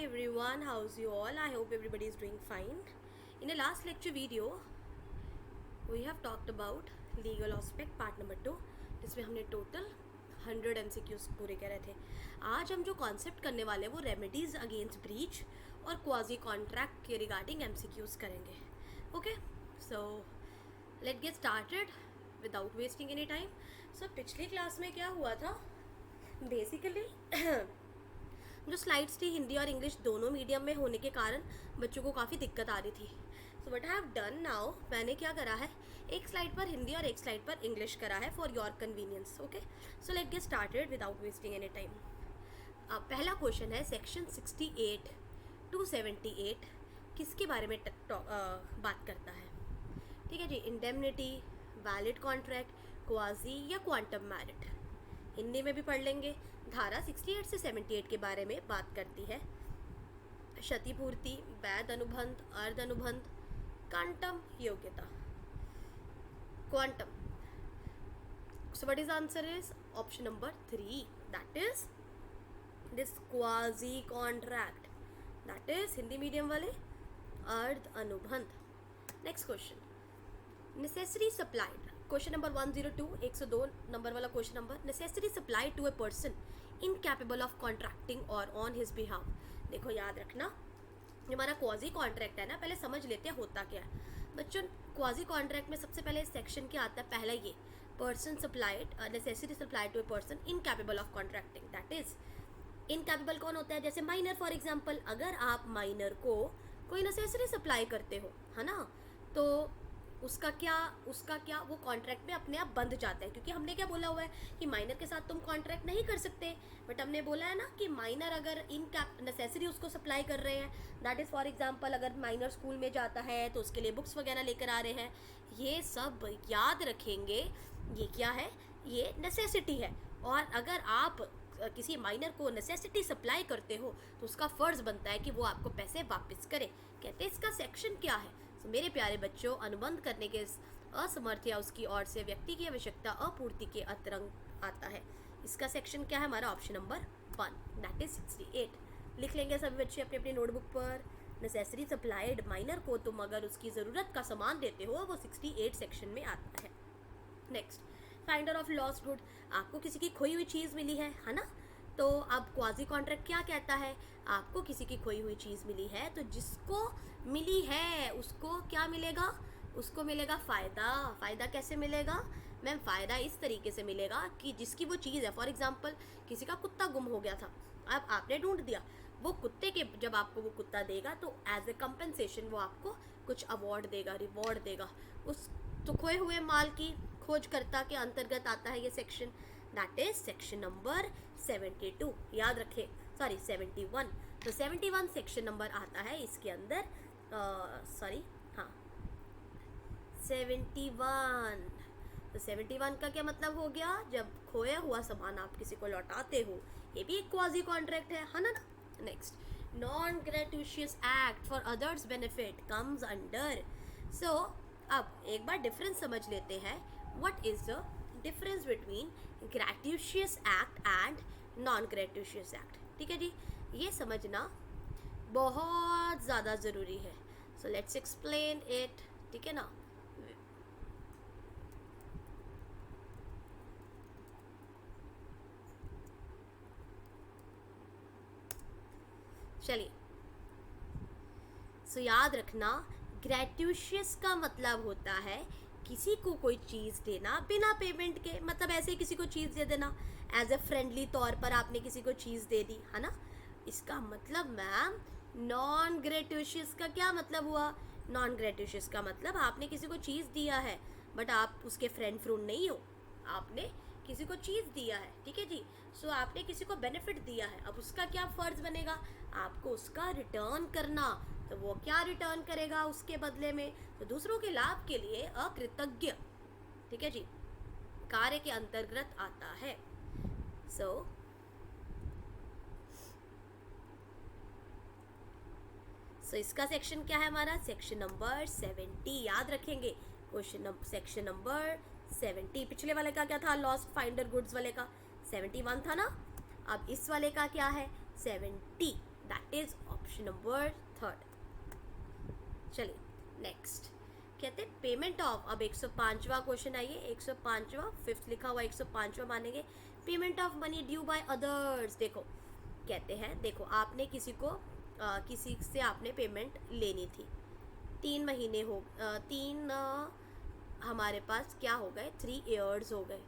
everyone, how's you all? I hope everybody is doing fine. In the last lecture video, we have talked about legal aspect part number 2, जिसमें हमने total 100 MCQs पूरे करे थे. आज हम जो concept करने वाले हैं वो रेमेडीज अगेंस्ट ब्रीच और क्वाजी कॉन्ट्रैक्ट के रिगार्डिंग MCQs करेंगे. Okay, so let get started without wasting any time. So पिछली क्लास में क्या हुआ था, बेसिकली जो स्लाइड्स थी हिंदी और इंग्लिश दोनों मीडियम में होने के कारण बच्चों को काफ़ी दिक्कत आ रही थी. So what I have done now, मैंने क्या करा है, एक स्लाइड पर हिंदी और एक स्लाइड पर इंग्लिश करा है for your convenience. Okay, so let get started without wasting any time. अब पहला क्वेश्चन है सेक्शन 68 to 78 किसके बारे में बात करता है. ठीक है जी, इंडेमनिटी, वैलिड कॉन्ट्रैक्ट, क्वाजी या क्वांटम मैरिट. हिंदी में भी पढ़ लेंगे. धारा 68 से 78 के बारे में बात करती है. क्षतिपूर्ति, वैध अनुबंध, अर्ध अनुबंध, क्वांटम योग्यता. Quantum. So what is the answer is option number 3. That is this quasi contract. That is Hindi medium वाले अर्ध अनुबंध. Next question, necessary supplied. Question number 102, 102 number वाला question number. Necessary supplied to a person incapable of contracting और on his behalf. देखो याद रखना, हमारा quasi contract है ना, पहले समझ लेते हैं होता क्या है बच्चों. क्वाजी कॉन्ट्रैक्ट में सबसे पहले सेक्शन क्या आता है, पहला ये person supplied, necessary supplied to a person incapable of contracting. That is incapable कौन होता है, जैसे माइनर फॉर एग्जाम्पल. अगर आप माइनर को कोई नेसेसरी सप्लाई करते हो, है ना, तो उसका क्या वो कॉन्ट्रैक्ट में अपने आप बंध जाता है. क्योंकि हमने क्या बोला हुआ है कि माइनर के साथ तुम कॉन्ट्रैक्ट नहीं कर सकते, बट हमने बोला है ना कि माइनर अगर नेसेसरी उसको सप्लाई कर रहे हैं, दैट इज़ फॉर एग्जांपल अगर माइनर स्कूल में जाता है तो उसके लिए बुक्स वगैरह लेकर आ रहे हैं, ये सब याद रखेंगे. ये क्या है, ये नेसेसिटी है. और अगर आप किसी माइनर को नेसेसिटी सप्लाई करते हो तो उसका फ़र्ज़ बनता है कि वो आपको पैसे वापस करे. कहते हैं इसका सेक्शन क्या है. तो मेरे प्यारे बच्चों, अनुबंध करने के असमर्थ या उसकी ओर से व्यक्ति की आवश्यकता अपूर्ति के अतरंग आता है. इसका सेक्शन क्या है हमारा, ऑप्शन नंबर 1. That is 68. लिख लेंगे सभी बच्चे अपनी अपनी नोटबुक पर. नेसेसरी सप्लाइड, माइनर को तुम अगर उसकी ज़रूरत का सामान देते हो वो 68 सेक्शन में आता है. Next, finder of lost good. आपको किसी की खोई हुई चीज़ मिली है ना, तो अब क्वाजी कॉन्ट्रैक्ट क्या कहता है, आपको किसी की खोई हुई चीज़ मिली है तो जिसको मिली है उसको क्या मिलेगा, उसको मिलेगा फ़ायदा. फ़ायदा कैसे मिलेगा मैम, फ़ायदा इस तरीके से मिलेगा कि जिसकी वो चीज़ है, फॉर एग्जांपल किसी का कुत्ता गुम हो गया था, अब आपने ढूंढ दिया, वो कुत्ते के जब आपको वो कुत्ता देगा तो एज ए कंपनसेशन वो आपको कुछ अवार्ड देगा, रिवॉर्ड देगा. उस तो खोए हुए माल की खोजकर्ता के अंतर्गत आता है ये section. That is section number 72. याद रखें, सॉरी 71. तो 71 सेक्शन नंबर आता है इसके अंदर. हाँ 71. तो 71 का क्या मतलब हो गया, जब खोया हुआ सामान आप किसी को लौटाते हो, ये भी एक क्वाजी कॉन्ट्रैक्ट है ना. Next, non gratuitous act for others benefit comes under. So अब एक बार डिफरेंस समझ लेते हैं. What is the difference between gratuitous act and non gratuitous act. ठीक है जी, ये समझना बहुत ज़्यादा ज़रूरी है. So let's explain it. ठीक है ना. चलिए, सो याद रखना, ग्रेट्यूशियस का मतलब होता है किसी को कोई चीज़ देना बिना पेमेंट के, मतलब ऐसे किसी को चीज़ दे देना एज ए फ्रेंडली तौर पर आपने किसी को चीज़ दे दी, है ना. इसका मतलब मैम नॉन ग्रेट्यूशियस का क्या मतलब हुआ, नॉन ग्रेट्यूशियस का मतलब आपने किसी को चीज़ दिया है बट आप उसके फ्रेंड फ्रूंड नहीं हो, आपने किसी को चीज़ दिया है. ठीक है जी, सो आपने किसी को बेनिफिट दिया है, अब उसका क्या फ़र्ज़ बनेगा, आपको उसका रिटर्न करना. तो वो क्या रिटर्न करेगा उसके बदले में, तो दूसरों के लाभ के लिए अकृतज्ञ, ठीक है जी, कार्य के अंतर्गत आता है. सो इसका सेक्शन क्या है हमारा, सेक्शन नंबर 70. याद रखेंगे क्वेश्चन सेक्शन नंबर 70. पिछले वाले का क्या था, लॉस्ट फाइंडर गुड्स वाले का 71 था ना. अब इस वाले का क्या है, 70. That is option number third. चलिए नेक्स्ट. कहते हैं पेमेंट ऑफ, अब 105वां क्वेश्चन आइए. 105वां, फिफ्थ लिखा हुआ 105वां मानेंगे. Payment of money due by others. देखो कहते हैं, देखो आपने किसी को किसी से आपने पेमेंट लेनी थी. 3 महीने हो, हमारे पास क्या हो गए, 3 ईयर्स हो गए.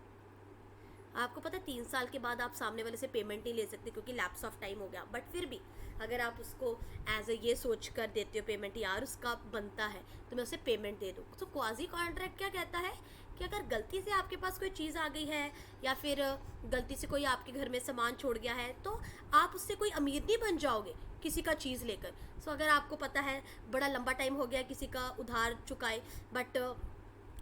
आपको पता है 3 साल के बाद आप सामने वाले से पेमेंट नहीं ले सकते क्योंकि लैप्स ऑफ टाइम हो गया. बट फिर भी अगर आप उसको एज ए ये सोच कर देते हो पेमेंट, यार उसका बनता है तो मैं उसे पेमेंट दे दूँ. तो क्वाजी कॉन्ट्रैक्ट क्या कहता है कि अगर गलती से आपके पास कोई चीज़ आ गई है या फिर गलती से कोई आपके घर में सामान छोड़ गया है तो आप उससे कोई अमीर नहीं बन जाओगे किसी का चीज़ लेकर. सो अगर आपको पता है बड़ा लंबा टाइम हो गया किसी का उधार चुकाए, बट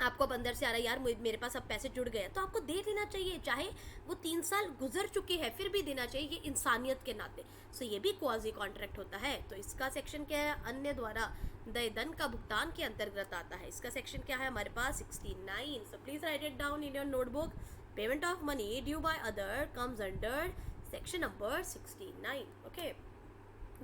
आपको अब अंदर से आ रहा है यार मेरे पास अब पैसे जुड़ गए, तो आपको दे देना चाहिए. चाहे वो 3 साल गुजर चुके हैं फिर भी देना चाहिए, ये इंसानियत के नाते. सो ये भी क्वाजी कॉन्ट्रैक्ट होता है. तो इसका सेक्शन क्या है, अन्य द्वारा दन का भुगतान के अंतर्गत आता है. इसका सेक्शन क्या है हमारे पास 69. So please write it down in your notebook. Payment of money due by other comes under section number 69. Okay.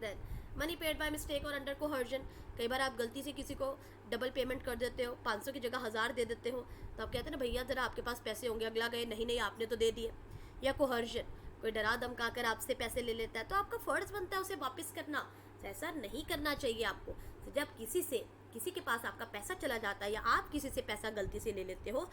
Then money paid by mistake और अंडर कोहर्जन. कई बार आप गलती से किसी को डबल पेमेंट कर देते हो, 500 की जगह 1000 दे देते हो, तो आप कहते हैं ना भैया ज़रा आपके पास पैसे होंगे, अगला गए नहीं नहीं आपने तो दे दिए. या कोहर्जन, कोई डरा धमका कर आपसे पैसे ले लेता है तो आपका फ़र्ज़ बनता है उसे वापस करना. तो ऐसा नहीं करना चाहिए आपको. तो जब किसी के पास आपका पैसा चला जाता है या आप किसी से पैसा गलती से ले लेते हो,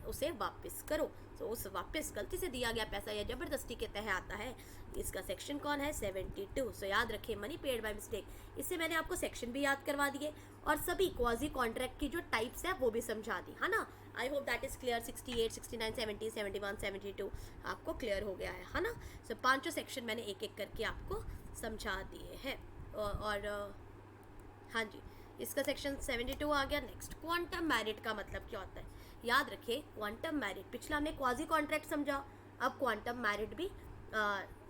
उसे वापस करो. तो उस वापस गलती से दिया गया पैसा या ज़बरदस्ती के तहत आता है. इसका सेक्शन कौन है, 72. सो याद रखें मनी पेड बाय मिस्टेक. इससे मैंने आपको सेक्शन भी याद करवा दिए और सभी क्वाजी कॉन्ट्रैक्ट की जो टाइप्स है वो भी समझा दी, है ना. आई होप दैट इज़ क्लियर. 68, 69, 70, 71, 72 आपको क्लियर हो गया है ना. सो 5 सेक्शन मैंने एक एक करके आपको समझा दिए हैं. और हाँ जी, इसका सेक्शन 72 आ गया. नेक्स्ट, क्वांटम मैरिट का मतलब क्या होता है. याद रखिए क्वांटम मैरिट, पिछला हमने क्वाजी कॉन्ट्रैक्ट समझा, अब क्वांटम मैरिट भी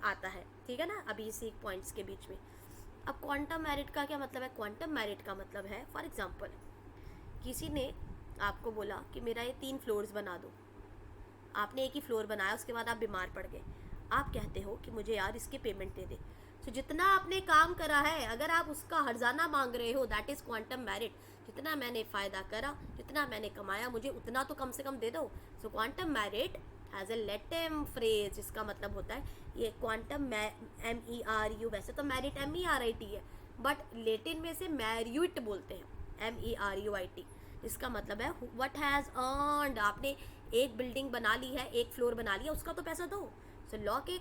आता है, ठीक है ना, अभी इसी पॉइंट्स के बीच में. अब क्वांटम मैरिट का क्या मतलब है. क्वांटम मैरिट का मतलब है, फॉर एग्जांपल किसी ने आपको बोला कि मेरा ये 3 फ्लोर्स बना दो. आपने एक ही फ्लोर बनाया, उसके बाद आप बीमार पड़ गए. आप कहते हो कि मुझे यार इसकी पेमेंट दे दे. तो जितना आपने काम करा है अगर आप उसका हर्जाना मांग रहे हो, दैट इज़ क्वांटम मैरिट. जितना मैंने फ़ायदा करा, जितना मैंने कमाया, मुझे उतना तो कम से कम दे दो. सो quantum merit has a Latin phrase. इसका मतलब होता है ये क्वांटम MERU. वैसे तो मैरिट MERIT है, बट लेटिन में से मैरिट बोलते हैं, MERUIT. इसका मतलब है व्हाट हैज़ अर्नड. आपने एक बिल्डिंग बना ली है, एक फ्लोर बना लिया, उसका तो पैसा दो. सो लॉ के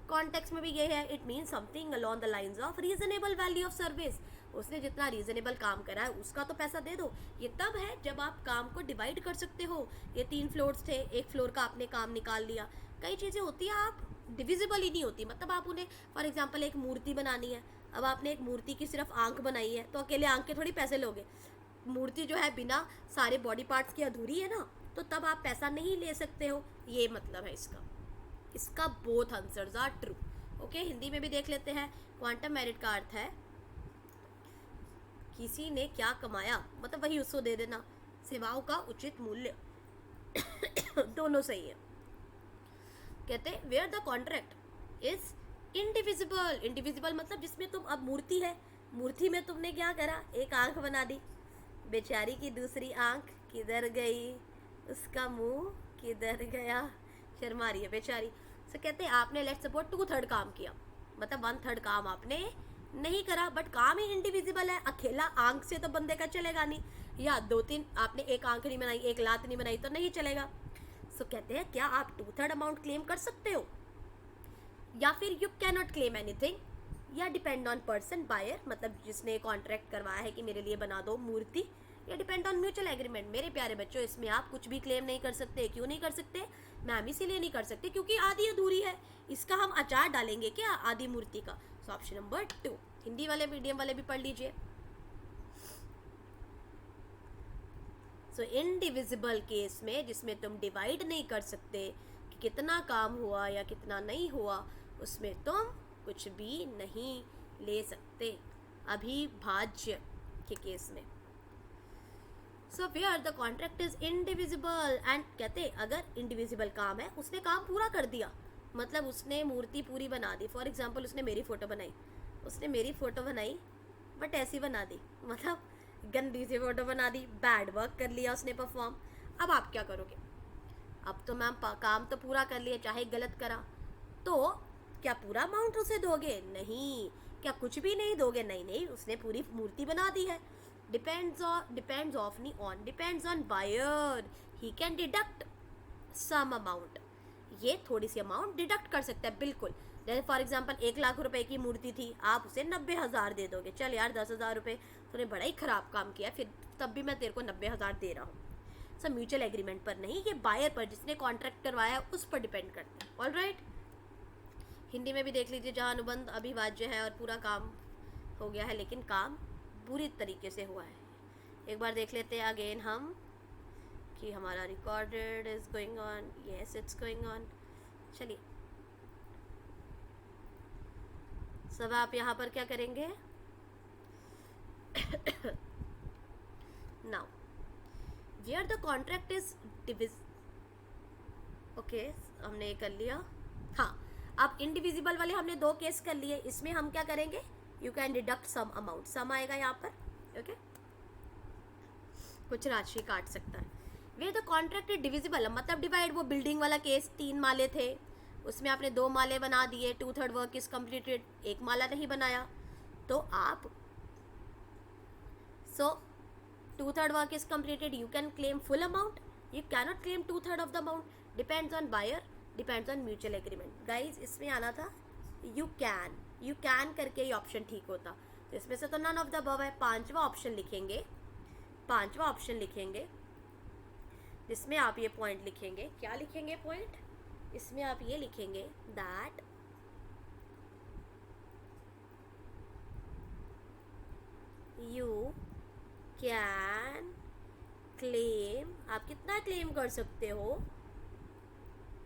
कॉन्टेक्स्ट में भी ये है, it means something along the lines of reasonable value of service. उसने जितना रीजनेबल काम करा है उसका तो पैसा दे दो. ये तब है जब आप काम को डिवाइड कर सकते हो. ये 3 फ्लोर्स थे, एक फ्लोर का आपने काम निकाल लिया. कई चीज़ें होती हैं आप डिविजिबल ही नहीं होती, मतलब आप उन्हें, फॉर एग्जांपल एक मूर्ति बनानी है, अब आपने एक मूर्ति की सिर्फ आंख बनाई है तो अकेले आंख के थोड़ी पैसे लोगे. मूर्ति जो है बिना सारे बॉडी पार्ट्स की अधूरी है ना, तो तब आप पैसा नहीं ले सकते हो. ये मतलब है इसका both answers are true. Okay, Hindi में भी देख लेते हैं. क्वांटम मैरिट का अर्थ है किसी ने क्या कमाया, मतलब वही उसको दे देना, सेवाओं का उचित मूल्य. दोनों सही है. कहते हैं where the contract is indivisible. Indivisible मतलब जिसमें तुम, अब मूर्ति है, मूर्ति में तुमने क्या करा, एक आंख बना दी. बेचारी की दूसरी आंख किधर गई, उसका मुंह किधर गया, शर्मा रही है बेचारी. तो कहते हैं आपने लेट्स सपोज 2/3 काम किया, मतलब 1/3 काम आपने नहीं करा, बट काम ही इंडिविजिबल है. अकेला आंख से तो बंदे का चलेगा नहीं, या 2-3 आपने एक आंख नहीं बनाई, एक लात नहीं बनाई तो नहीं चलेगा. सो कहते हैं क्या आप 2/3 अमाउंट क्लेम कर सकते हो, या फिर you can not claim anything, या डिपेंड ऑन पर्सन बायर, मतलब जिसने कॉन्ट्रैक्ट करवाया है कि मेरे लिए बना दो मूर्ति, या डिपेंड ऑन म्यूचुअल एग्रीमेंट. मेरे प्यारे बच्चों, इसमें आप कुछ भी क्लेम नहीं कर सकते. क्यों नहीं कर सकते मैम? इसीलिए नहीं कर सकते क्योंकि आधी अधूरी है. इसका हम अचार डालेंगे क्या आधी मूर्ति का. So option number 2. हिंदी वाले मीडियम वाले भी पढ़ लीजिए. सो इनडिविजिबल केस में जिसमें तुम डिवाइड नहीं कर सकते कि कितना काम हुआ या कितना नहीं हुआ, उसमें तुम कुछ भी नहीं ले सकते. अभिभाज्य के केस में. So where the contract is indivisible and कहते अगर इंडिविजिबल काम है, उसने काम पूरा कर दिया, मतलब उसने मूर्ति पूरी बना दी. फॉर एग्जाम्पल उसने मेरी फ़ोटो बनाई, उसने मेरी फ़ोटो बनाई बट ऐसी बना दी, मतलब गंदी सी फ़ोटो बना दी, बैड वर्क कर लिया उसने परफॉर्म। अब आप क्या करोगे? अब तो मैम काम तो पूरा कर लिया, चाहे गलत करा, तो क्या पूरा अमाउंट उसे दोगे? नहीं। क्या कुछ भी नहीं दोगे? नहीं नहीं, उसने पूरी मूर्ति बना दी है। Depends on buyer, he can deduct some amount, ये थोड़ी सी अमाउंट डिडक्ट कर सकता है बिल्कुल। जैसे फॉर एग्जांपल 1,00,000 रुपए की मूर्ति थी, आप उसे 90,000 दे दोगे, चल यार 10,000 रुपये तूने बड़ा ही खराब काम किया, फिर तब भी मैं तेरे को 90,000 दे रहा हूँ। सब म्यूचुअल एग्रीमेंट पर नहीं, ये बायर पर, जिसने कॉन्ट्रैक्ट करवाया है उस पर डिपेंड करता है। ऑल राइट, हिंदी में भी देख लीजिए, जहाँ अनुबंध अभिवाज्य है और पूरा काम हो गया है, लेकिन काम बुरी तरीके से हुआ है। एक बार देख लेते हैं अगेन हम कि हमारा recorded is going on, yes it's going on. चलिए, सब आप यहाँ पर क्या करेंगे? Now where the contract is divisible, okay हमने ये कर लिया। हाँ, अब इनडिविजिबल वाले हमने 2 केस कर लिए, इसमें हम क्या करेंगे? You can deduct some amount, sum आएगा यहाँ पर, ओके कुछ राशि काट सकता है। Way the contract is divisible, मतलब डिवाइड, वो बिल्डिंग वाला केस 3 माले थे, उसमें आपने 2 माले बना दिए, 2/3 वर्क इज कम्प्लीटेड, 1 माला नहीं बनाया, तो आप 2/3 work is completed, you can claim full amount, you cannot claim 2/3 of the amount, depends on buyer, depends on mutual agreement. Guys इसमें आना था यू कैन करके ये ऑप्शन ठीक होता, तो इसमें से तो नन ऑफ द अबव है। पांचवा ऑप्शन लिखेंगे जिसमें आप ये पॉइंट लिखेंगे, क्या लिखेंगे पॉइंट? इसमें आप ये लिखेंगे दैट यू कैन क्लेम, आप कितना क्लेम कर सकते हो?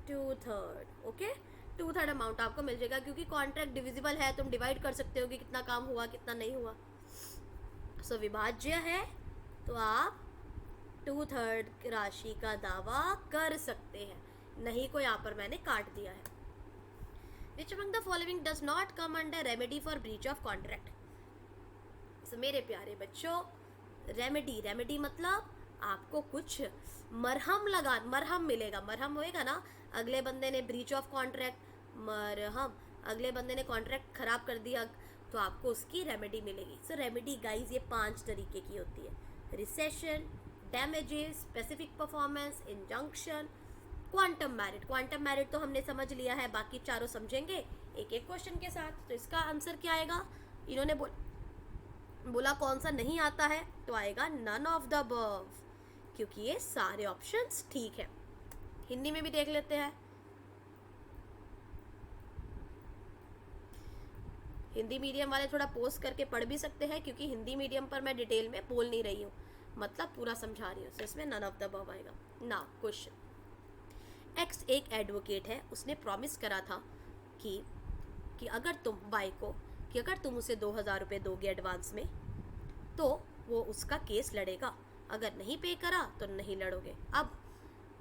2/3, ओके 2/3 अमाउंट आपको मिल जाएगा, क्योंकि कॉन्ट्रैक्ट डिविजिबल है, तुम डिवाइड कर सकते हो कि कितना काम हुआ कितना नहीं हुआ। सो विभाज्य है तो आप 2/3 राशि का दावा कर सकते हैं, नहीं को यहाँ पर मैंने काट दिया है। Which among the following does not come under remedy for breach of contract? So, मेरे प्यारे बच्चों, रेमेडी मतलब आपको कुछ मरहम मिलेगा, मरहम होएगा ना, अगले बंदे ने ब्रीच ऑफ कॉन्ट्रैक्ट, मरहम, अगले बंदे ने कॉन्ट्रैक्ट खराब कर दिया तो आपको उसकी रेमेडी मिलेगी। सो रेमेडी गाइज ये 5 तरीके की होती है: recession, damages, specific performance, injunction, quantum merit तो हमने समझ लिया है, बाकी चारों समझेंगे एक एक क्वेश्चन के साथ। तो इसका आंसर क्या आएगा? इन्होंने बोला कौन सा नहीं आता है, तो आएगा नन ऑफ द अबव, क्योंकि ये सारे ऑप्शंस ठीक है। हिंदी में भी देख लेते हैं, हिंदी मीडियम वाले थोड़ा पोस्ट करके पढ़ भी सकते हैं, क्योंकि हिंदी मीडियम पर मैं डिटेल में बोल नहीं रही हूँ, मतलब पूरा समझा रही हूँ, तो इसमें नन ऑफ द अबव आएगा। नाउ क्वेश्चन, एक्स एक एडवोकेट है, उसने प्रॉमिस करा था कि अगर तुम बाय को कि अगर तुम उसे 2,000 रुपये दोगे एडवांस में तो वो उसका केस लड़ेगा, अगर नहीं पे करा तो नहीं लड़ोगे। अब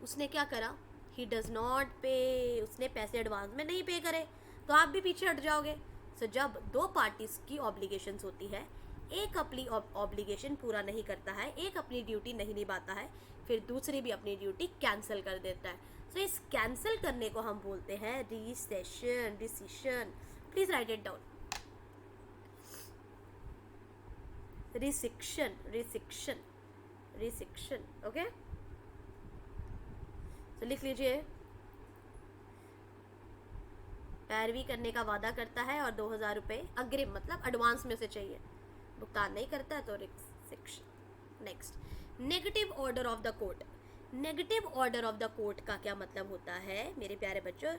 उसने क्या करा? ही डज नॉट पे, उसने पैसे एडवांस में नहीं पे करे, तो आप भी पीछे हट जाओगे। सो जब 2 पार्टीज की ऑब्लिगेशंस होती है, एक अपनी ऑब्लिगेशन पूरा नहीं करता है, एक अपनी ड्यूटी नहीं निभाता है, फिर दूसरी भी अपनी ड्यूटी कैंसिल कर देता है। सो इस कैंसिल करने को हम बोलते हैं rescission. Please write it down, rescission, okay. तो लिख लीजिए, पैरवी करने का वादा करता है और 2,000 रुपये अग्रिम मतलब एडवांस में से चाहिए, भुगतान नहीं करता है तो rescission. Next, negative order of the court. Negative order of the court का क्या मतलब होता है मेरे प्यारे बच्चों?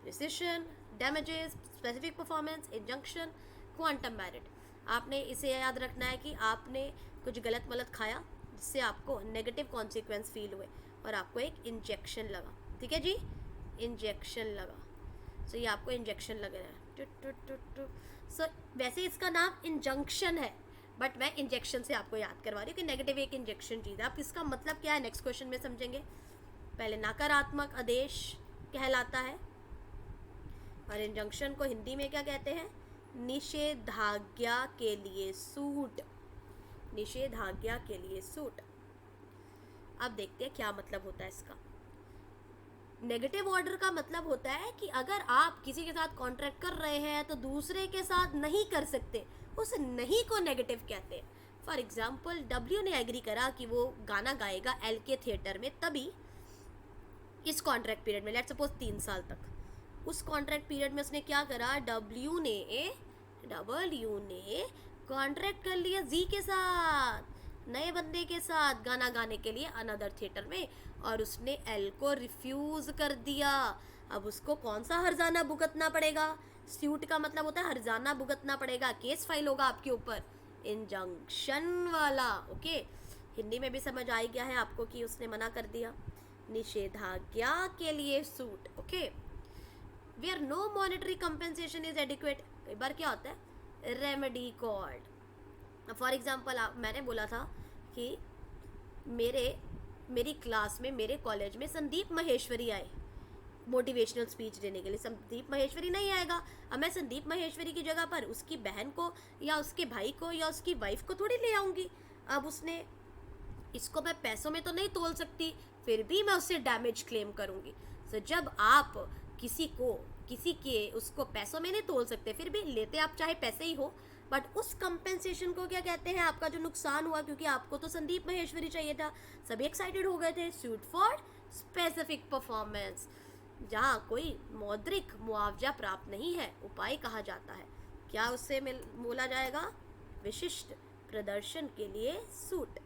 Rescission, damages, specific performance, injunction, quantum meruit. आपने इसे याद रखना है कि आपने कुछ गलत मलत खाया जिससे आपको नेगेटिव कॉन्सिक्वेंस फील हुए और आपको एक इंजेक्शन लगा, ठीक है जी, इंजेक्शन लगा। सो ये आपको इंजेक्शन लग रहा है। सो वैसे इसका नाम इंजंक्शन है, बट मैं इंजेक्शन से आपको याद करवा रही हूँ कि नेगेटिव एक इंजेक्शन चीज़ है। आप इसका मतलब क्या है नेक्स्ट क्वेश्चन में समझेंगे। पहले नकारात्मक आदेश कहलाता है, और इंजंक्शन को हिंदी में क्या कहते हैं? निषेधाज्ञा के लिए सूट, निषेधाज्ञा के लिए सूट। अब देखते हैं क्या मतलब होता है इसका। नेगेटिव ऑर्डर का मतलब होता है कि अगर आप किसी के साथ कॉन्ट्रैक्ट कर रहे हैं तो दूसरे के साथ नहीं कर सकते, उस नहीं को नेगेटिव कहते हैं। फॉर एग्जाम्पल डब्ल्यू ने एग्री करा कि वो गाना गाएगा एल के थिएटर में, तभी इस कॉन्ट्रैक्ट पीरियड में, लेट्स सपोज 3 साल तक, उस कॉन्ट्रैक्ट पीरियड में उसने क्या करा, डब्ल्यू ने कॉन्ट्रैक्ट कर लिया जी के साथ, नए बंदे के साथ गाना गाने के लिए अनदर थिएटर में, और उसने एल को रिफ्यूज कर दिया। अब उसको कौन सा हर्जाना भुगतना पड़ेगा? स्यूट का मतलब होता है हर्जाना भुगतना पड़ेगा, केस फाइल होगा आपके ऊपर, इंजंक्शन वाला। ओके, हिंदी में भी समझ आ गया है आपको कि उसने मना कर दिया। निषेधाज्ञा के लिए suit. Okay, where no monetary compensation is adequate, कई बार क्या होता है, रेमेडी कॉल्ड। फॉर एग्जाम्पल मैंने बोला था कि मेरी क्लास में, मेरे कॉलेज में संदीप महेश्वरी आए मोटिवेशनल स्पीच देने के लिए। संदीप महेश्वरी नहीं आएगा, अब मैं संदीप महेश्वरी की जगह पर उसकी बहन को या उसके भाई को या उसकी वाइफ को थोड़ी ले आऊँगी। अब उसने, इसको मैं पैसों में तो नहीं तोल सकती, फिर भी मैं उससे डैमेज क्लेम करूँगी। तो जब आप किसी के उसको पैसों में नहीं तोल सकते, फिर भी लेते आप चाहे पैसे ही हो, बट उस कंपेंसेशन को क्या कहते हैं, आपका जो नुकसान हुआ, क्योंकि आपको तो संदीप महेश्वरी चाहिए था, सभी एक्साइटेड हो गए थे, सूट फॉर स्पेसिफिक परफॉर्मेंस। जहाँ कोई मौद्रिक मुआवजा प्राप्त नहीं है, उपाय कहा जाता है, क्या उससे बोला जाएगा, विशिष्ट प्रदर्शन के लिए suit.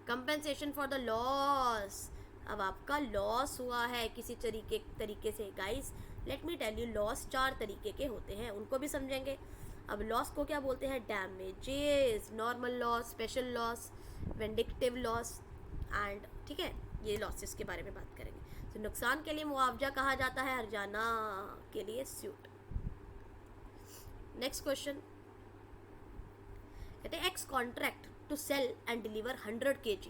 Compensation for the loss, अब आपका लॉस हुआ है किसी तरीके से। Guys let me tell you, loss 4 तरीके के होते हैं, उनको भी समझेंगे। अब लॉस को क्या बोलते हैं, damages, normal loss, special loss, vindictive loss and, ठीक है, ये लॉसेस के बारे में बात करेंगे। तो नुकसान के लिए मुआवजा कहा जाता है, हर्जाना के लिए सूट। नेक्स्ट क्वेश्चन कहते हैं X contract to sell and deliver 100 kg।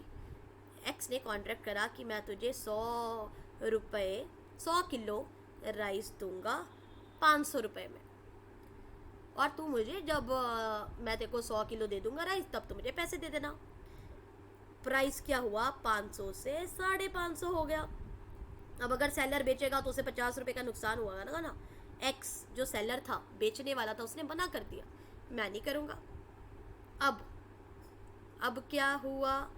X ने कॉन्ट्रैक्ट करा कि मैं तुझे 100 किलो राइस दूंगा 500 रुपये में, और तू मुझे जब मैं तेरे को 100 किलो दे दूंगा राइस, तब तू मुझे पैसे दे देना। प्राइस क्या हुआ, 500 से 550 हो गया। अब अगर सेलर बेचेगा तो उसे 50 रुपये का नुकसान हुआ ना। एक्स जो सेलर था, बेचने वाला था, उसने मना कर दिया, मैं नहीं करूँगा। अब क्या हुआ,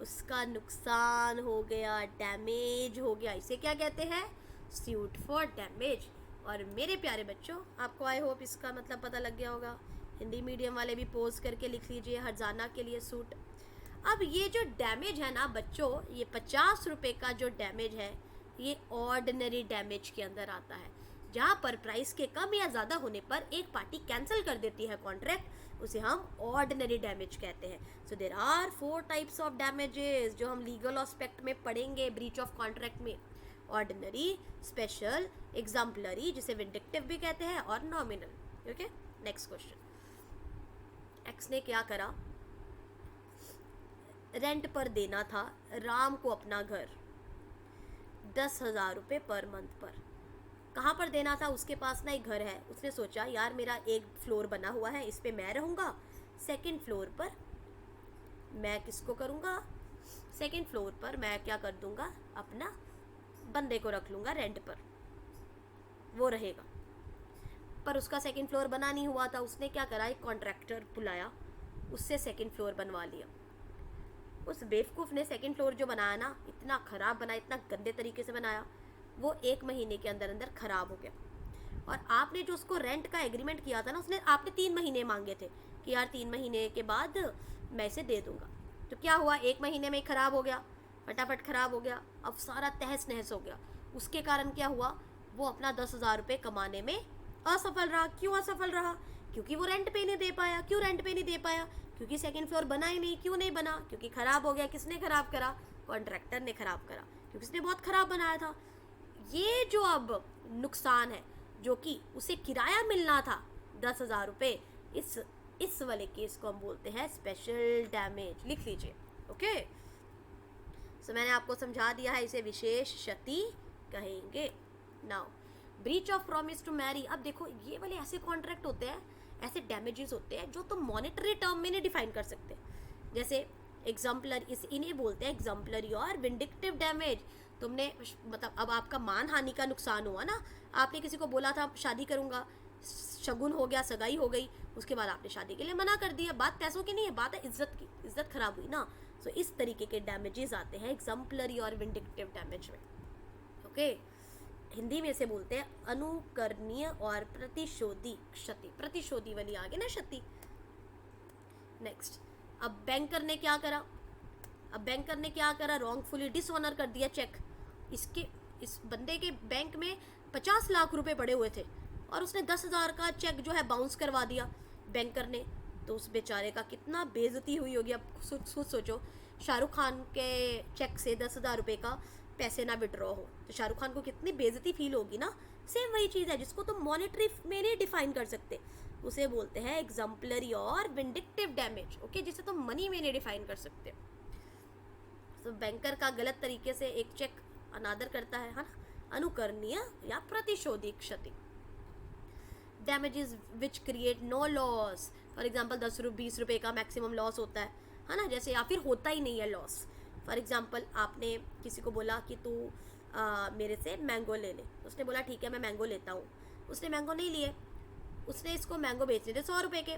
उसका नुकसान हो गया, डैमेज हो गया, इसे क्या कहते हैं, सूट फॉर डैमेज। और मेरे प्यारे बच्चों, आपको आई होप इसका मतलब पता लग गया होगा। हिंदी मीडियम वाले भी पोज करके लिख लीजिए, हर्जाना के लिए सूट। अब ये जो डैमेज है ना बच्चों, ये 50 रुपये का जो डैमेज है, ये ऑर्डिनरी डैमेज के अंदर आता है, जहाँ पर प्राइस के कम या ज़्यादा होने पर एक पार्टी कैंसिल कर देती है कॉन्ट्रैक्ट, उसे हम ऑर्डिनरी डैमेज कहते हैं। So there are 4 types of damages जो हम लीगल एस्पेक्ट में पढ़ेंगे ब्रीच ऑफ कॉन्ट्रैक्ट में। ऑर्डिनरी, स्पेशल, एग्जाम्पलरी, जिसे विंडिक्टिव भी कहते हैं, और nominal. Okay, next question. X ने क्या करा, रेंट पर देना था राम को अपना घर 10,000 रुपये पर मंथ पर। कहाँ पर देना था, उसके पास ना एक घर है, उसने सोचा यार मेरा एक फ्लोर बना हुआ है, इस पे मैं रहूँगा, सेकंड फ्लोर पर मैं किसको करूँगा, सेकंड फ्लोर पर मैं क्या कर दूँगा, अपना बंदे को रख लूँगा रेंट पर, वो रहेगा। पर उसका सेकंड फ्लोर बना नहीं हुआ था, उसने क्या करा, एक कॉन्ट्रैक्टर बुलाया, उससे सेकंड फ्लोर बनवा लिया। उस बेवकूफ़ ने सेकंड फ्लोर जो बनाया ना, इतना ख़राब बनाया, इतना गंदे तरीके से बनाया, वो 1 महीने के अंदर अंदर ख़राब हो गया। और आपने जो उसको रेंट का एग्रीमेंट किया था ना, आपने 3 महीने मांगे थे कि यार 3 महीने के बाद मैं इसे दे दूँगा। तो क्या हुआ, 1 महीने में ही ख़राब हो गया, फटाफट ख़राब हो गया। अब सारा तहस नहस हो गया। उसके कारण क्या हुआ, वो अपना 10,000 रुपये कमाने में असफल रहा। क्यों असफल रहा, क्योंकि वो रेंट पे नहीं दे पाया। क्यों रेंट पे नहीं दे पाया, क्योंकि सेकंड फ्लोर बना ही नहीं। क्यों नहीं बना, क्योंकि ख़राब हो गया। किसने ख़राब करा, कॉन्ट्रैक्टर ने ख़राब करा, क्योंकि उसने बहुत ख़राब बनाया था। ये जो अब नुकसान है, जो कि उसे किराया मिलना था 10,000 रुपये, इस वाले केस को हम बोलते हैं स्पेशल डैमेज। लिख लीजिए। ओके, सो मैंने आपको समझा दिया है, इसे विशेष क्षति कहेंगे। Now breach of promise to marry, अब देखो ये वाले ऐसे कॉन्ट्रैक्ट होते हैं, ऐसे डैमेजेस होते हैं जो तुम मॉनेटरी टर्म में नहीं डिफाइन कर सकते. जैसे एग्जाम्पलर, इस इन्हें बोलते हैं एग्जाम्पलरी और विंडिक्टिव डैमेज. तुमने मतलब अब आपका मान हानि का नुकसान हुआ ना, आपने किसी को बोला था शादी करूंगा, शगुन हो गया, सगाई हो गई, उसके बाद आपने शादी के लिए मना कर दिया. बात पैसों की नहीं है, बात है इज्जत की, इज्जत खराब हुई ना. सो इस तरीके के डैमेजेस आते हैं एग्जाम्पलरी और विंडिक्टिव डैमेज में. ओके, हिंदी में से बोलते हैं अनुकरणीय और प्रतिशोधी क्षति. प्रतिशोधी वाली आगे ना क्षति. नेक्स्ट, अब बैंकर ने क्या करा, रॉन्गफुली डिसऑनर कर दिया चेक. इस बंदे के बैंक में 50 लाख रुपए पड़े हुए थे और उसने 10,000 का चेक जो है बाउंस करवा दिया बैंकर ने. तो उस बेचारे का कितना बेइज्जती हुई होगी. अब खुद सोचो, शाहरुख खान के चेक से 10,000 रुपये का पैसे ना विड्रॉ हो तो शाहरुख खान को कितनी बेइज्जती फील होगी ना. सेम वही चीज़ है जिसको तुम मॉनेटरी में नहीं डिफाइन कर सकते, उसे बोलते हैं एग्जाम्पलरी और विंडिक्टिव डैमेज. ओके, जिसे तुम मनी में नहीं डिफाइन कर सकते. तो बैंकर का गलत तरीके से एक चेक अनादर करता है ना, अनुकरणीय या प्रतिशोधी क्षति. Damages which create no loss, for example 20 रुपये का मैक्सिमम लॉस होता है ना, जैसे या फिर होता ही नहीं है लॉस. फॉर एग्जाम्पल आपने किसी को बोला कि तू मेरे से मैंगो ले ले, उसने बोला ठीक है मैं मैंगो लेता हूँ. उसने मैंगो नहीं लिए, उसने इसको मैंगो बेचने थे 100 रुपये के,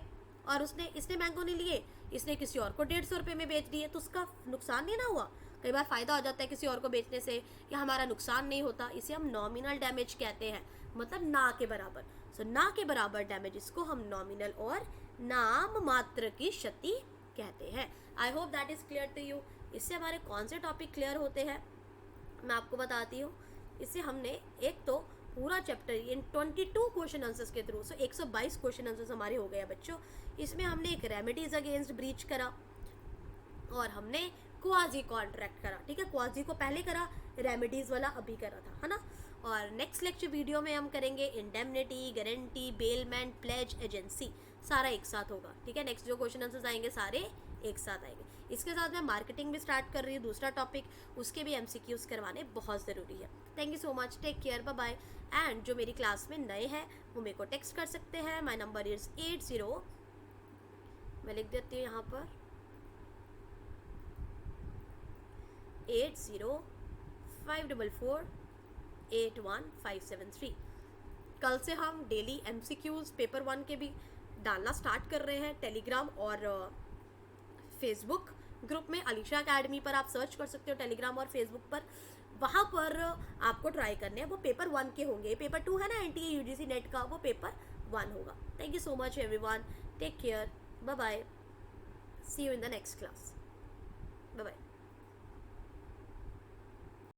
और इसने मैंगो नहीं लिए, इसने किसी और को 150 रुपये में बेच दिए. तो उसका नुकसान नहीं ना हुआ. कई बार फ़ायदा हो जाता है किसी और को बेचने से, या हमारा नुकसान नहीं होता. इसे हम नॉमिनल डैमेज कहते हैं, मतलब ना के बराबर. सो ना के बराबर डैमेज, इसको हम नॉमिनल और नाम मात्र की क्षति कहते हैं. I hope that is clear to you. इससे हमारे कौन से टॉपिक क्लियर होते हैं मैं आपको बताती हूँ. इससे हमने एक तो पूरा चैप्टर इन 22 क्वेश्चन आंसर्स के थ्रू, सो 122 क्वेश्चन आंसर्स हमारे हो गए बच्चों. इसमें हमने एक रेमेडीज अगेंस्ट ब्रीच करा और हमने क्वाजी कॉन्ट्रैक्ट करा. ठीक है, क्वाजी को पहले करा, रेमेडीज वाला अभी करा था, है ना. और नेक्स्ट लेक्चर वीडियो में हम करेंगे indemnity, guarantee, bailment, pledge, agency, सारा एक साथ होगा. ठीक है, नेक्स्ट जो क्वेश्चन आंसर्स आएंगे सारे एक साथ आएंगे. इसके साथ मैं मार्केटिंग भी स्टार्ट कर रही हूँ, दूसरा टॉपिक, उसके भी MCQs करवाने बहुत ज़रूरी है. Thank you so much, take care, bye bye. And जो मेरी क्लास में नए हैं वो मेरे को टेक्स्ट कर सकते हैं. माय नंबर इज़ 80, मैं लिख देती हूँ यहाँ पर 8054481573. कल से हम डेली MCQs पेपर 1 के भी डालना स्टार्ट कर रहे हैं. टेलीग्राम और फेसबुक ग्रुप में अलीशा अकेडमी पर आप सर्च कर सकते हो, टेलीग्राम और फेसबुक पर. वहाँ पर आपको ट्राई करने हैं, वो पेपर 1 के होंगे. पेपर 2 है ना NTA UGC नेट का, वो पेपर 1 होगा. Thank you so much everyone, take care, bye bye, see you in the next class, bye bye.